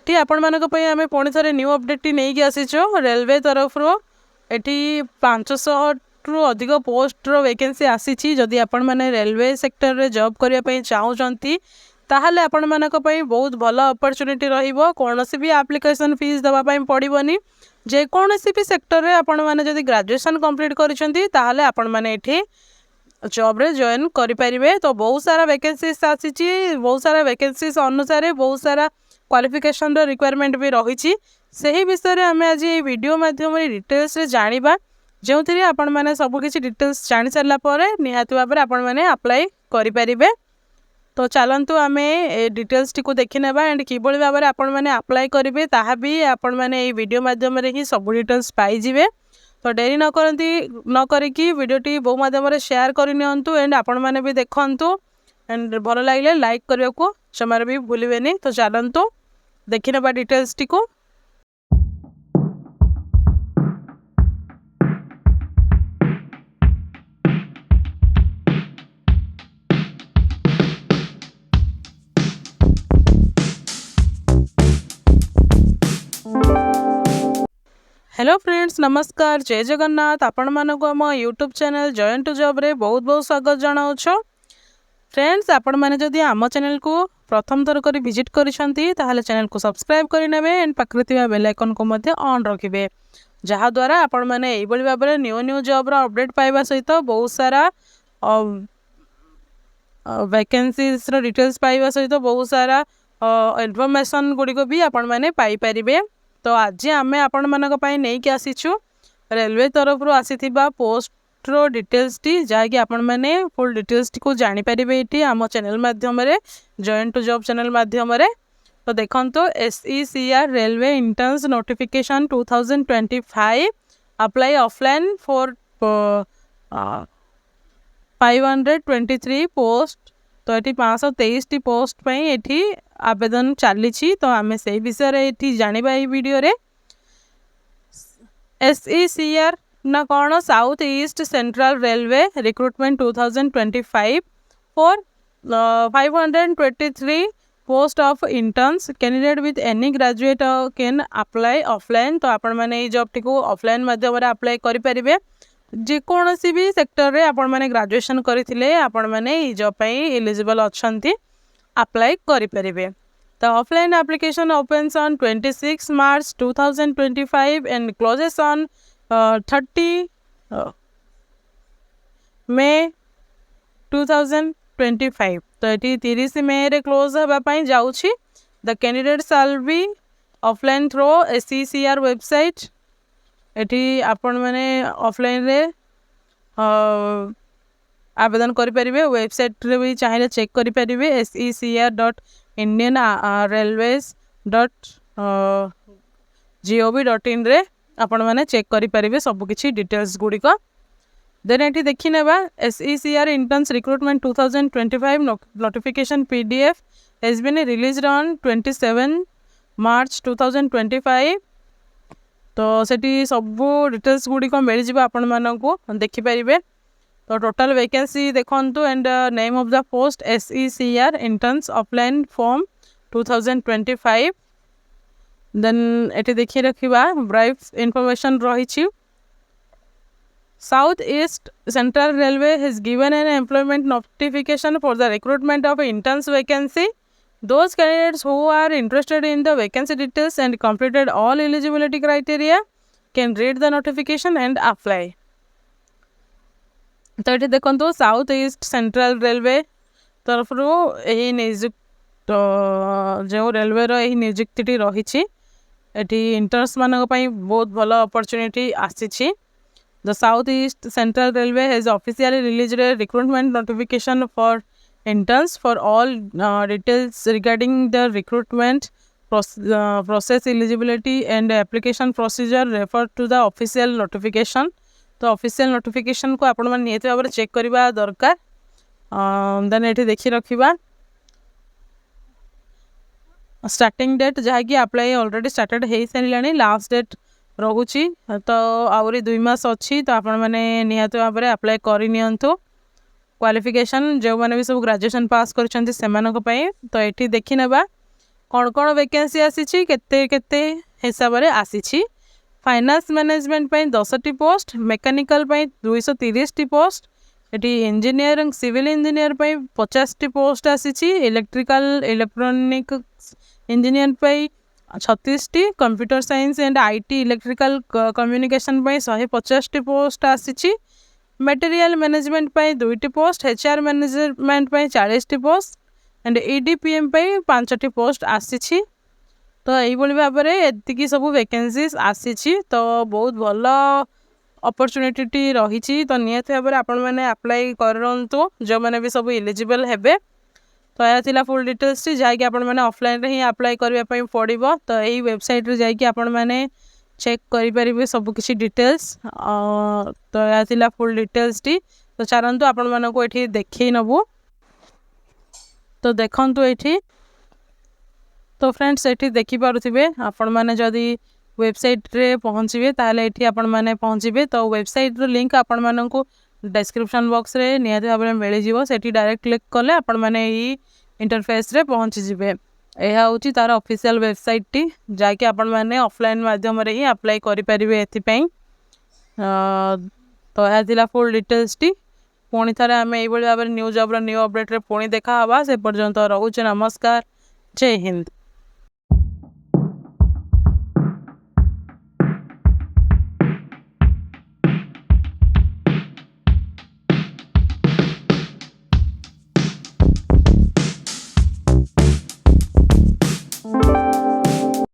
एठी आपण मानक पई आमे पुणी थरे न्यू अपडेट टी नहीं आसीचो रेलवे तरफ रो एठी 500 रु अधिक पोस्ट रो वैकेंसी आसीची जदि आपण माने रेलवे सेक्टर रे जॉब करिया पई चाहउचंती ताहले आपण मानक पई बहुत भलो अपॉर्चुनिटी रहिबो कोनोसी भी एप्लीकेशन फीस दबा पई पड़िबोनी जे कोनोसी भी सेक्टर रे आपण माने जदि ग्रेजुएशन कंप्लीट करिसंती ताहले आपण माने एठी जॉब रे जॉइन करि परिबे। तो बहुत सारा वैकेंसीज आसीची बहुत सारा वैकेंसीज अनुसार बहुत सारा क्वालिफिकेशन रो रिक्वायरमेंट भी रहिची सही विषय रे हमें आज ये वीडियो माध्यम रे डिटेल्स रे जानिबा जो थी आपण मैंने सब किसी डिटेल्स जानी सारा पर निहाती भाव में आपण मैंने अप्लाई करें। तो चलतु आम डिटेल्स टी देखी नेबा एंड किभली भाव में आपण मैंने अप्लाई करेंगे ताहा भी आपण मैंने ये वीडियो माध्यम ही सब डिटेल्स पाइबे। तो डेरी न करी वीडियोटी बहु माध्यम शेयर करनी एंड आपण मैंने भी देखु एंड भल लगे लाइक करने को जमार भी भूलें। तो चलतु देखी नेबा डिटेल्स टी को। हेलो फ्रेंड्स नमस्कार जय जगन्नाथ आपण मानक आम YouTube channel join to job रे बहुत बहुत स्वागत जनाऊँ। फ्रेंड्स आपण मैंने जदि आम चैनल को प्रथम थर कर विजिट करिसेंती ताहले चैनल को सब्सक्राइब करेंगे एंड पाखरे थिबा बेल आइकन को मध्य ऑन रखिबे जहा द्वारा आपण मैंने एइबली भाव में न्यू न्यू जॉब रो अपडेट पाइबा सहित बहुत सारा वैकेंसीज रो डिटेल्स पाइबा सहित बहुत सारा इनफॉरमेशन गुड़िक भी आपण मैंने पाई परिबे। तो आज आम आपण मानक पई नहीं कि आसीछु रेलवे तरफ रो आसीथिबा पोस्ट रो डिटेल्स टी जहाँकि आपण मैंने फुल डिटेल्स टी को जानी परिबे एटी आम चैनल माध्यम रे जॉइन टू जॉब चैनल माध्यम रे। तो देखंतो SECR railway interns notification 2025 apply offline for 523 post. तो ये 523 टी पोस्ट पई एठी आवेदन चली। तो आम से विषय ये जाना ये वीडियो रे SECR ना कौन south East Central railway recruitment 2025 for 523 post of interns candidate with any graduate can apply offline. तो आपण मैंने ये जॉब टी को ऑफलाइन माध्यम अप्लाई करें जेकोसी भी सेक्टर रे आपण मैंने ग्रेजुएशन करथिले आपण मैंने ये जॉब पे एलिजिबल अच्छंती अप्लाई करें। The offline application opens on 26 March 2025 and closes on 30 May 2025। तो ये 30 May रे क्लोज होगा जाऊँगी। The candidates shall be offline through SECR website। Eighty आपण मैंने ऑफलाइन रे आवेदन करें वेबसाइट रे भी चाहिए चेक करें secr.indian.railways.gov.in रे आपण मैंने चेक करें सब किसी डिटेल्स गुड़िक। देन ये देखी नेबा SECR interns recruitment 2025 notification PDF has been released on 27 March 2025। तो सेठी सब डिटेल्स गुड़िक मिल जाए आपण मानक देखिपारे। तो टोटल वैकेंसी देखंतु and name of the post SECR interns offline form 2025। Then एटी देखी रखिबा ब्राइफ इन्फॉर्मेशन रही। South East Central Railway has given an employment notification for the recruitment of interns vacancy. Those candidates who are interested in the vacancy details and completed all eligibility criteria can read the notification and apply। तो ये देखो south East Central railway तरफ यही नियुक्त जो railway यही नियुक्ति रही इंटर्न्स मान बहुत भल अपॉर्चुनिटी आसी। The south East Central Railway has officially released a recruitment notification for interns for all details regarding the recruitment process, eligibility and application procedure refer to the official notification। तो official notification को आपण मैंने निहत भाव में check करवा दरकार। Then ये देखी रखिबा स्टार्टिंग डेट जहाँकि अप्लाई ऑलरेडी स्टार्टेड हो सारे लास्ट डेट रोची। तो आहरी 2 मास अच्छी तो आपण मैंने निहत भाव में अप्लाई करनी। क्वालिफिकेशन जो मैंने भी सब ग्रेजुएशन पास कर। तो ये देखी नेबा कौन कौन वैकेंसी आसी केते केते हिसाब से आसी। फाइनेंस मैनेजमेंट 10टी पोस्ट, मेकानिकल 230टी पोस्ट, ये इंजीनियर सिविल इंजीनियर 50टी पोस्ट आसी, इलेक्ट्रिकल इलेक्ट्रॉनिक इंजीनियर 36टी, computer science and IT electrical communication 150टी पोस्ट आसी, मटेरियल मैनेजमेंट 2टी पोस्ट, एचआर मैनेजमेंट 40टी पोस्ट एंड ईडीपीएम 5टी पोस्ट आसी। तो यही भाव में एतिकी सब वैकेंसीज आसी। तो बहुत भल अपॉर्चुनिटी रही। तो निहत भाव में आपण मैंने अप्लाई करूँ जो मैंने भी सब इलिजिबल हेबे। तो यह थिला फुल डिटेल्स जहाँकि आपण मैंने ऑफलाइन ही अप्लाई करने पड़ो। तो यही वेबसाइट रे जाकि आपण मैंने चेक करें सब किसी डिटेल्स। तो यह थिला फुल डिटेल्स तो चलतु आपण मानक ये देखे नबू। तो देखंतु ये। तो फ्रेंड्स ये देखिपे आपण मैंने जदि वेबसाइट रे पहुँचे ताले ये आपण मैंने पहुँचे। तो वेबसाइट रो लिंक आपण मानक डिस्क्रिप्शन बॉक्स रे निहाती भाव में मिल जाव। सेठी डायरेक्ट क्लिक कले आपण मैंने ये इंटरफेस रे पहुँची जिवे। यह हूँ तार ऑफिशियल वेबसाइट टी जहाँकि आपण मैंने ऑफलाइन माध्यम रे ही अप्लाई करें एपाई। तो यह थिला फुल डिटेल्स टी। पुणी थे आम यही भाव न्यू जॉब न्यू अपडेट रे पुणी देखा से पर्यंत रोचे। नमस्कार, जय हिंद।